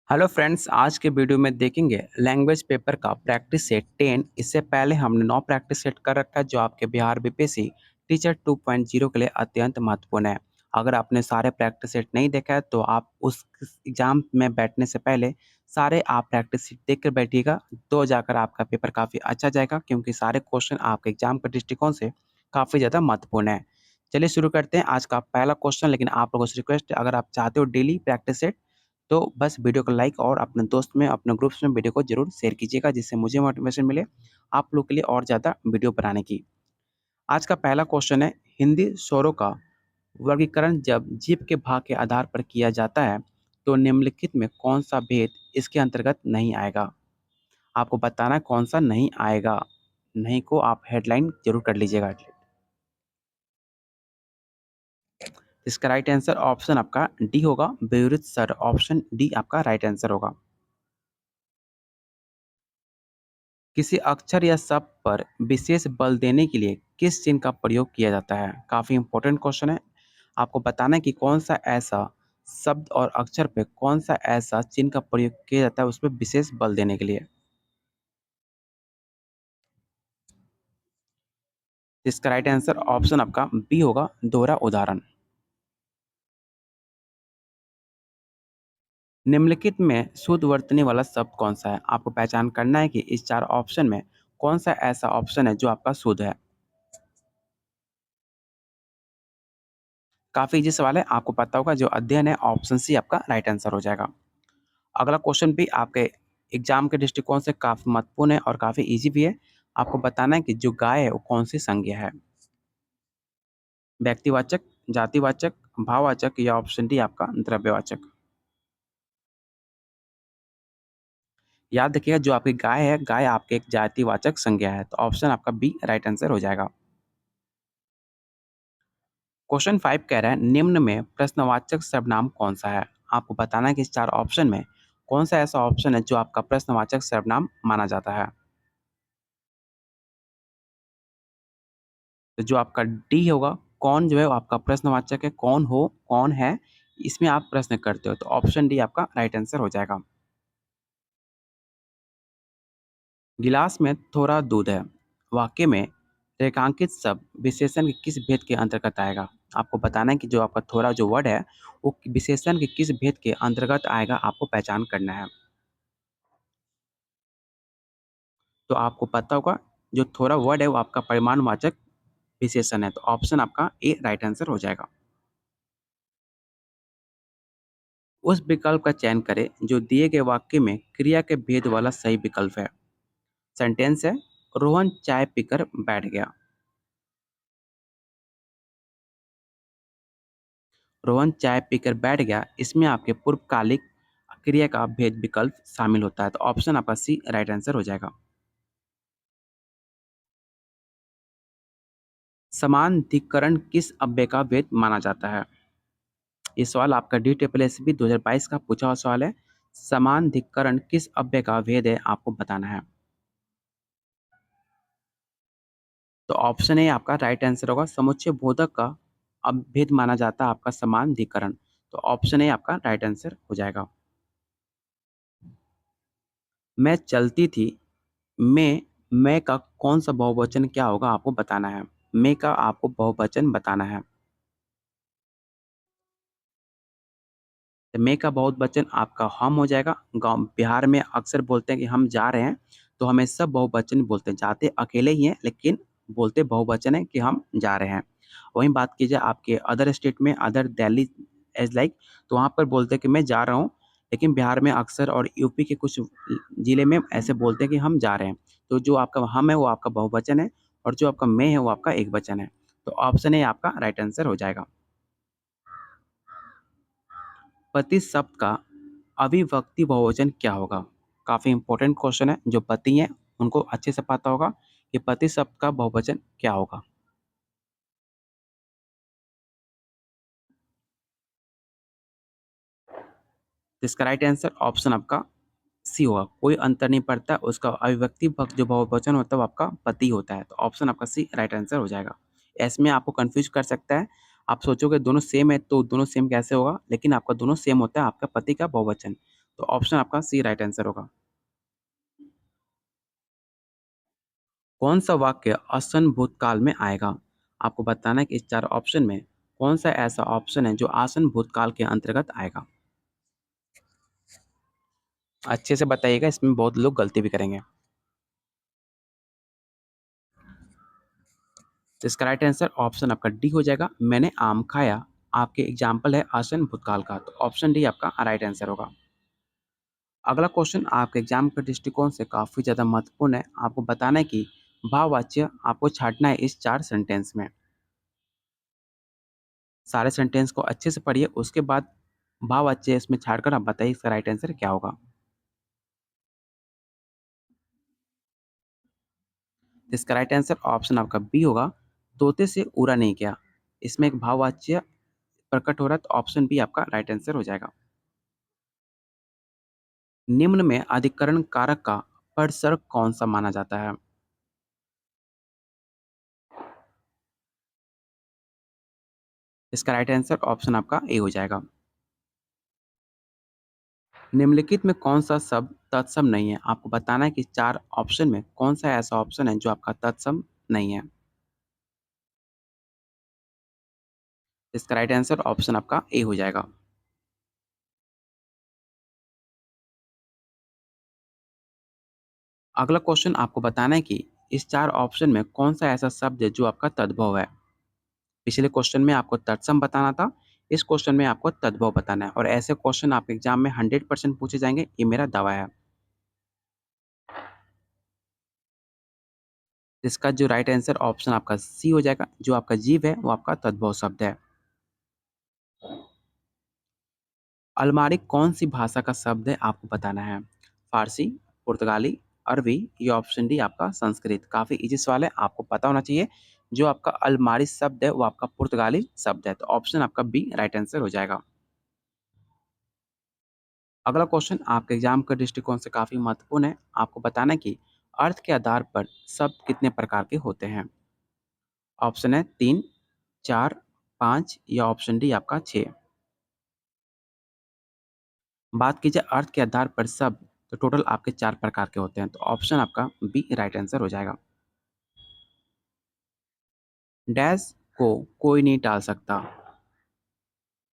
Hello friends, आज के video में देखेंगे लैंग्वेज पेपर का प्रैक्टिस सेट 10। इससे पहले हमने 9 प्रैक्टिस सेट कर रखा है जो आपके बिहार बीपीएससी टीचर 2.0 के लिए अत्यंत महत्वपूर्ण है। अगर आपने सारे प्रैक्टिस सेट नहीं देखा है तो आप उस एग्जाम में बैठने से पहले सारे आप प्रैक्टिस सेट देख कर बैठिएगा, तो जाकर आपका पेपर काफ़ी अच्छा जाएगा, क्योंकि सारे क्वेश्चन आपके एग्जाम के दृष्टिकोण से काफ़ी ज़्यादा महत्वपूर्ण है। चलिए शुरू करते हैं आज का पहला क्वेश्चन। लेकिन आप लोगों से रिक्वेस्ट है, अगर आप चाहते हो डेली प्रैक्टिस सेट तो बस वीडियो को लाइक और अपने दोस्त में, अपने ग्रुप्स में वीडियो को ज़रूर शेयर कीजिएगा, जिससे मुझे मोटिवेशन मिले आप लोग के लिए और ज़्यादा वीडियो बनाने की। आज का पहला क्वेश्चन है, हिंदी स्वरों का वर्गीकरण जब जीभ के भाग के आधार पर किया जाता है तो निम्नलिखित में कौन सा भेद इसके अंतर्गत नहीं आएगा? आपको बताना है कौन सा नहीं आएगा। नहीं को आप हेडलाइन जरूर कर लीजिएगा। इसका राइट आंसर ऑप्शन आपका डी होगा, बेरुत सर। ऑप्शन डी आपका राइट आंसर होगा। किसी अक्षर या शब्द पर विशेष बल देने के लिए किस चिन्ह का प्रयोग किया जाता है? काफ़ी इंपॉर्टेंट क्वेश्चन है। आपको बताना है कि कौन सा ऐसा शब्द और अक्षर पे कौन सा ऐसा चिन्ह का प्रयोग किया जाता है उस पे विशेष बल देने के लिए। इसका राइट आंसर ऑप्शन आपका बी होगा, दोहरा उदाहरण। निम्नलिखित में शुद्ध वर्तनी वाला शब्द कौन सा है? आपको पहचान करना है कि इस चार ऑप्शन में कौन सा ऐसा ऑप्शन है जो आपका शुद्ध है। काफ़ी इजी सवाल है, आपको पता होगा। जो अध्ययन है, ऑप्शन सी आपका राइट आंसर हो जाएगा। अगला क्वेश्चन भी आपके एग्जाम के दृष्टिकोण से काफ़ी महत्वपूर्ण है और काफ़ी इजी भी है। आपको बताना है कि जो गाय है वो कौन सी संज्ञा है? व्यक्तिवाचक, जातिवाचक, भाववाचक या ऑप्शन डी आपका द्रव्यवाचक। याद रखिएगा, जो आपकी गाय है, गाय आपके एक जातिवाचक संज्ञा है, तो ऑप्शन आपका बी राइट आंसर हो जाएगा। क्वेश्चन 5 कह रहा है, निम्न में प्रश्नवाचक सर्वनाम कौन सा है? आपको बताना है कि इस चार ऑप्शन में कौन सा ऐसा ऑप्शन है जो आपका प्रश्नवाचक सर्वनाम माना जाता है। तो जो आपका डी होगा, कौन जो है वो आपका प्रश्नवाचक है। कौन हो, कौन है, इसमें आप प्रश्न करते हो, तो ऑप्शन डी आपका राइट आंसर हो जाएगा। गिलास में थोड़ा दूध है, वाक्य में रेखांकित शब्द विशेषण के किस भेद के अंतर्गत आएगा? आपको बताना है कि जो आपका थोड़ा जो वर्ड है वो विशेषण के किस भेद के अंतर्गत आएगा, आपको पहचान करना है। तो आपको पता होगा, जो थोड़ा वर्ड है वो आपका परिमाणवाचक विशेषण है, तो ऑप्शन आपका ए राइट आंसर हो जाएगा। उस विकल्प का चयन करें जो दिए गए वाक्य में क्रिया के भेद वाला सही विकल्प है। सेंटेंस है, रोहन चाय पीकर बैठ गया। रोहन चाय पीकर बैठ गया, इसमें आपके पूर्वकालिक क्रिया का भेद विकल्प शामिल होता है, तो ऑप्शन आपका सी राइट आंसर हो जाएगा। समानाधिकरण किस अव्यय का भेद माना जाता है? ये सवाल आपका डी ट्रिपल एस बी 2022 का पूछा हुआ सवाल है। समानाधिकरण किस अव्यय का भेद है, आपको बताना है। तो ऑप्शन ए आपका राइट आंसर होगा, समुच्चय बोधक का अभेद माना जाता है आपका समानाधिकरण, तो ऑप्शन ए आपका राइट आंसर हो जाएगा। मैं चलती थी, मैं का कौन सा बहुवचन क्या होगा, आपको बताना है। मैं का आपको बहुवचन बताना है। तो मैं का बहुवचन आपका हम हो जाएगा। गाँव बिहार में अक्सर बोलते हैं कि हम जा रहे हैं, तो हमेशा बहुवचन बोलते हैं। जाते अकेले ही हैं लेकिन बोलते बहुवचन है कि हम जा रहे हैं। वहीं बात की जाए आपके अदर स्टेट में, अदर दिल्ली एज लाइक, तो वहाँ पर बोलते हैं कि मैं जा रहा हूँ। लेकिन बिहार में अक्सर और यूपी के कुछ ज़िले में ऐसे बोलते हैं कि हम जा रहे हैं। तो जो आपका हम है वो आपका बहुवचन है और जो आपका मैं है वो आपका एकवचन है। तो ऑप्शन ए आपका राइट आंसर हो जाएगा। पति शब्द का अविभक्ति बहुवचन क्या होगा? काफ़ी इंपॉर्टेंट क्वेश्चन है। जो पति हैं उनको अच्छे से पता होगा कि पति शब्द का बहुवचन क्या होगा। इसका राइट आंसर ऑप्शन आपका सी होगा। कोई अंतर नहीं पड़ता, उसका अविभक्ति भक्त जो बहुवचन होता है वो आपका पति होता है, तो ऑप्शन आपका सी राइट आंसर हो जाएगा। इसमें आपको कंफ्यूज कर सकता है। आप सोचोगे दोनों सेम है तो दोनों सेम कैसे होगा, लेकिन आपका दोनों सेम होता है, आपका पति का बहुवचन। तो ऑप्शन आपका सी राइट आंसर होगा। कौन सा वाक्य आसन भूतकाल में आएगा? आपको बताना है कि इस 4 ऑप्शन में कौन-सा ऐसा ऑप्शन है जो आसन भूतकाल के अंतर्गत आएगा? अच्छे से बताइएगा, इसमें बहुत लोग गलती भी करेंगे। तो इसका राइट आंसर ऑप्शन आपका डी हो जाएगा, मैंने आम खाया। आपके एग्जाम्पल है आसन भूतकाल का, तो ऑप्शन डी आपका राइट आंसर होगा। अगला क्वेश्चन आपके एग्जाम के दृष्टिकोण से काफ़ी ज़्यादा महत्वपूर्ण है। आपको बताना है कि भाववाच्य आपको छाँटना है इस 4 सेंटेंस में। सारे सेंटेंस को अच्छे से पढ़िए, उसके बाद भाववाच्य इसमें छाँटकर आप बताइए इसका राइट आंसर क्या होगा। इसका राइट आंसर ऑप्शन आपका बी होगा, तोते से उड़ा नहीं गया। इसमें एक भाववाच्य प्रकट हो रहा है, तो ऑप्शन बी आपका राइट आंसर हो जाएगा। निम्न में अधिकरण कारक का उपसर्ग कौन-सा माना जाता है? इसका राइट आंसर ऑप्शन आपका ए हो जाएगा। निम्नलिखित में कौन-सा शब्द तत्सम नहीं है? आपको बताना है कि 4 ऑप्शन में कौन-सा ऐसा ऑप्शन है जो आपका तत्सम नहीं है? इसका राइट आंसर ऑप्शन आपका ए हो जाएगा। अगला क्वेश्चन आपको बताना है कि इस 4 ऑप्शन में कौन-सा ऐसा शब्द है जो आपका तद्भव है? पिछले क्वेश्चन में आपको तत्सम बताना था, इस क्वेश्चन में आपको तद्भव बताना है और ऐसे क्वेश्चन आपके एग्जाम में 100% पूछे जाएँगे, ये मेरा दावा है। इसका जो राइट आंसर ऑप्शन आपका सी हो जाएगा, जो आपका जीव है वो आपका तद्भव शब्द है। अलमारी कौन-सी भाषा का शब्द है आपको बताना है? फ़ारसी, पुर्तगाली, अरबी या ऑप्शन डी आपका संस्कृत। काफ़ी ईज़ी सवाल है, आपको पता होना चाहिए। जो आपका अलमारी शब्द है वो आपका पुर्तगाली शब्द है, तो ऑप्शन आपका बी राइट आंसर हो जाएगा। अगला क्वेश्चन आपके एग्जाम के दृष्टिकोण से काफ़ी महत्वपूर्ण है। आपको बताना है कि अर्थ के आधार पर शब्द कितने प्रकार के होते हैं? ऑप्शन है 3, 4, 5 या ऑप्शन डी आपका 6। बात की जाए अर्थ के आधार पर शब्द, तो टोटल आपके 4 प्रकार के होते हैं, तो ऑप्शन आपका बी राइट आंसर हो जाएगा। डैश को कोई नहीं टाल सकता,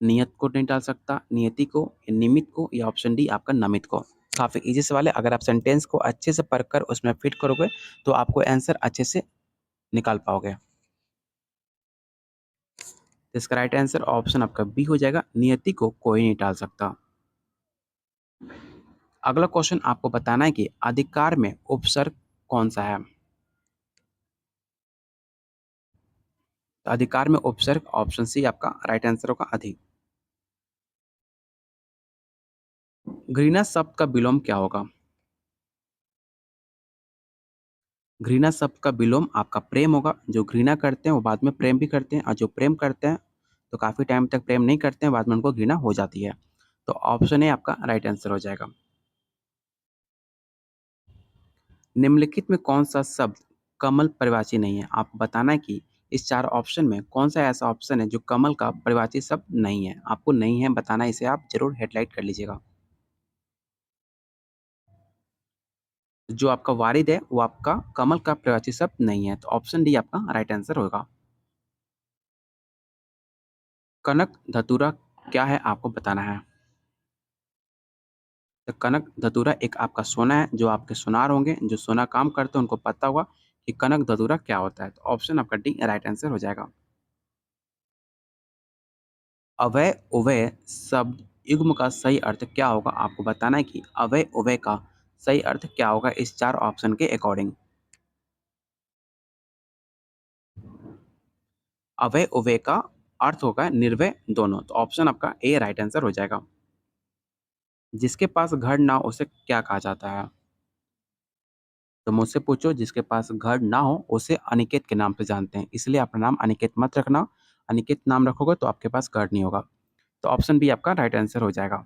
नियत को नहीं टाल सकता, नियति को, निमित्त को या ऑप्शन डी आपका नमित को। काफ़ी ईज़ी सवाल है, अगर आप सेंटेंस को अच्छे से पढ़कर उसमें फिट करोगे, तो आपको आंसर अच्छे से निकाल पाओगे। तो इसका राइट आंसर ऑप्शन आपका बी हो जाएगा, नियति को कोई नहीं टाल सकता। अगला क्वेश्चन आपको बताना है कि अधिकार में उपसर्ग कौन-सा है? अधिकार में उपसर्ग ऑप्शन सी आपका राइट आंसर होगा अधि। घृणा शब्द का विलोम क्या होगा? घृणा शब्द का विलोम आपका प्रेम होगा। जो घृणा करते हैं वो बाद में प्रेम भी करते हैं और जो प्रेम करते हैं तो काफ़ी टाइम तक प्रेम नहीं करते हैं, बाद में उनको घृणा हो जाती है। तो ऑप्शन ए आपका राइट आंसर हो जाएगा। निम्नलिखित में कौन-सा शब्द कमल परिभाषी नहीं है? आपको बताना है कि इस 4 ऑप्शन में कौन-सा ऐसा ऑप्शन है जो कमल का परिभाषी शब्द नहीं है? आपको नहीं है बताना है, इसे आप ज़रूर हेडलाइट कर लीजिएगा। जो आपका वारिद है वो आपका कमल का परिभाषी शब्द नहीं है, तो ऑप्शन डी आपका राइट आंसर होगा। कनक धतूरा क्या है आपको बताना है? तो कनक धतूरा एक आपका सोना है, जो आपके सोनार होंगे, जो सोना काम करते हैं उनको पता होगा कि कनक धतूरा क्या होता है, तो ऑप्शन आपका डी राइट आंसर हो जाएगा। अव्यय उभय शब्द युग्म का सही अर्थ क्या होगा? आपको बताना है कि अव्यय उभय का सही अर्थ क्या होगा इस 4 ऑप्शन के अकॉर्डिंग। अव्यय उभय का अर्थ होगा निर्भय दोनों, तो ऑप्शन आपका ए राइट आंसर हो जाएगा। जिसके पास घर ना हो उसे क्या कहा जाता है? तो मुझसे पूछो, जिसके पास घर ना हो उसे अनिकेत के नाम से जानते हैं, इसलिए अपना नाम अनिकेत मत रखना। अनिकेत नाम रखोगे तो आपके पास घर नहीं होगा, तो ऑप्शन बी आपका राइट आंसर हो जाएगा।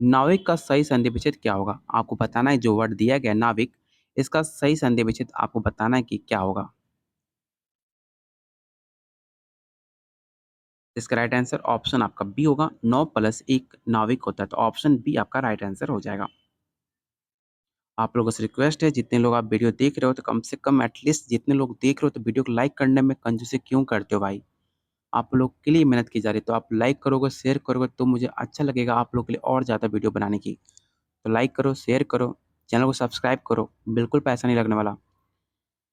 नाविक का सही संधि विच्छेद क्या होगा? आपको बताना है, जो वर्ड दिया गया नाविक, इसका सही संधि विच्छेद आपको बताना है कि क्या होगा। इसका राइट आंसर ऑप्शन आपका बी होगा, 9 प्लस 1 नाविक होता है, तो ऑप्शन बी आपका राइट आंसर हो जाएगा। आप लोगों से रिक्वेस्ट है, जितने लोग आप वीडियो देख रहे हो तो कम से कम एटलीस्ट जितने लोग देख रहे हो तो वीडियो को लाइक करने में कंजूसी क्यों करते हो भाई? आप लोग के लिए मेहनत की जा रही है, तो आप लाइक करोगे, शेयर करोगे तो मुझे अच्छा लगेगा आप लोग के लिए और ज़्यादा वीडियो बनाने की। तो लाइक करो, शेयर करो, चैनल को सब्सक्राइब करो, बिल्कुल पैसा नहीं लगने वाला।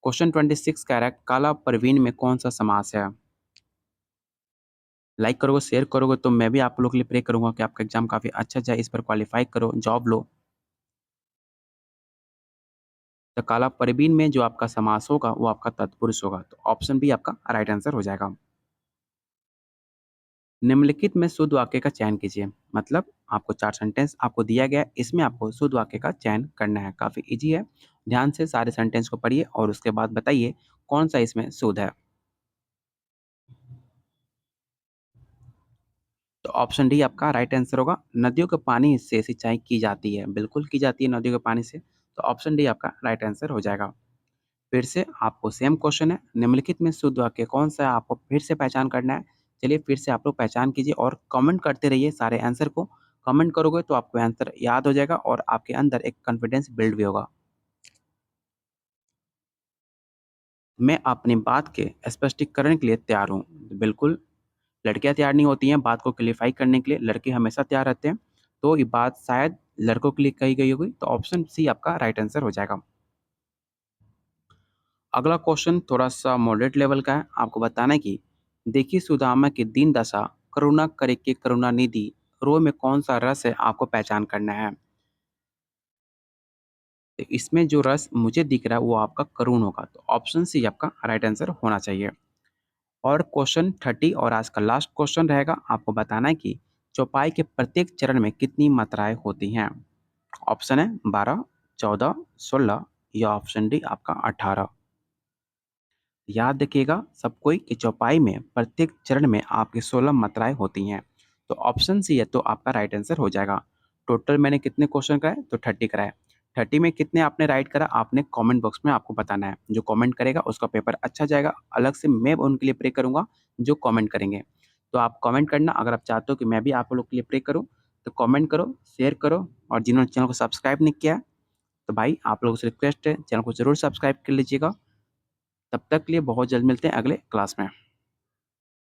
क्वेश्चन 26 कह रहा है काला परवीन में कौन-सा समास है? लाइक करोगे, शेयर करोगे तो मैं भी आप लोगों के लिए प्रे करूँगा कि आपका एग्ज़ाम काफ़ी अच्छा जाए, इस पर क्वालीफाई करो, जॉब लो। तो काला परवीन में जो आपका समास होगा वो आपका तत्पुरुष होगा, तो ऑप्शन बी आपका राइट आंसर हो जाएगा। निम्नलिखित में शुद्ध वाक्य का चयन कीजिए। मतलब आपको 4 सेंटेंस आपको दिया गया है, इसमें आपको शुद्ध वाक्य का चयन करना है। काफ़ी ईज़ी है। ध्यान से सारे सेंटेंस को पढ़िए और उसके बाद बताइए कौन-सा इसमें शुद्ध है। तो ऑप्शन डी आपका राइट आंसर होगा। नदियों के पानी से सिंचाई की जाती है। बिल्कुल की जाती है नदियों के पानी से। तो ऑप्शन डी आपका राइट आंसर हो जाएगा। फिर से आपको सेम क्वेश्चन है। निम्नलिखित में शुद्ध वाक्य कौन-सा है आपको फिर से पहचान करना है। चलिए फिर से आप लोग पहचान कीजिए और कमेंट करते रहिए सारे आंसर को। कमेंट करोगे तो आपको आंसर याद हो जाएगा और आपके अंदर एक कॉन्फिडेंस बिल्ड भी होगा। मैं अपनी बात के स्पष्टीकरण के लिए तैयार हूँ। बिल्कुल, लड़कियाँ तैयार नहीं होती हैं बात को क्लैरिफ़ाई करने के लिए, लड़के हमेशा तैयार रहते हैं। तो ये बात शायद लड़कों के लिए कही गई होगी, तो ऑप्शन सी आपका राइट आंसर हो जाएगा। अगला क्वेश्चन थोड़ा-सा मॉडरेट लेवल का है। आपको बताना है कि देखिए सुदामा की दीन दशा, करुणा करे के करुणानिधि, रो में कौन-सा रस है आपको पहचान करना है। तो इसमें जो रस मुझे दिख रहा है वो आपका करुण होगा, तो ऑप्शन सी आपका राइट आंसर होना चाहिए। और क्वेश्चन 30 और आज का लास्ट क्वेश्चन रहेगा, आपको बताना है कि चौपाई के प्रत्येक चरण में कितनी मात्राएँ होती हैं? ऑप्शन है 12, 14, 16 या ऑप्शन डी आपका 18। याद रखिएगा सब कोई कि चौपाई में प्रत्येक चरण में आपकी 16 मात्राएँ होती हैं। तो ऑप्शन सी है तो आपका राइट आंसर हो जाएगा। टोटल मैंने कितने क्वेश्चन कराए? तो 30 कराए। 30 में कितने आपने राइट करा आपने कमेंट बॉक्स में आपको बताना है। जो कमेंट करेगा उसका पेपर अच्छा जाएगा। अलग से मैं उनके लिए प्रे करूँगा जो कमेंट करेंगे। तो आप कमेंट करना अगर आप चाहते हो कि मैं भी आप लोग के लिए प्रे करूँ, तो कमेंट करो, शेयर करो और जिन्होंने चैनल को सब्सक्राइब नहीं किया है, तो भाई आप लोगों से रिक्वेस्ट है चैनल को ज़रूर सब्सक्राइब कर लीजिएगा। तब तक के लिए बहुत जल्द मिलते हैं अगले क्लास में।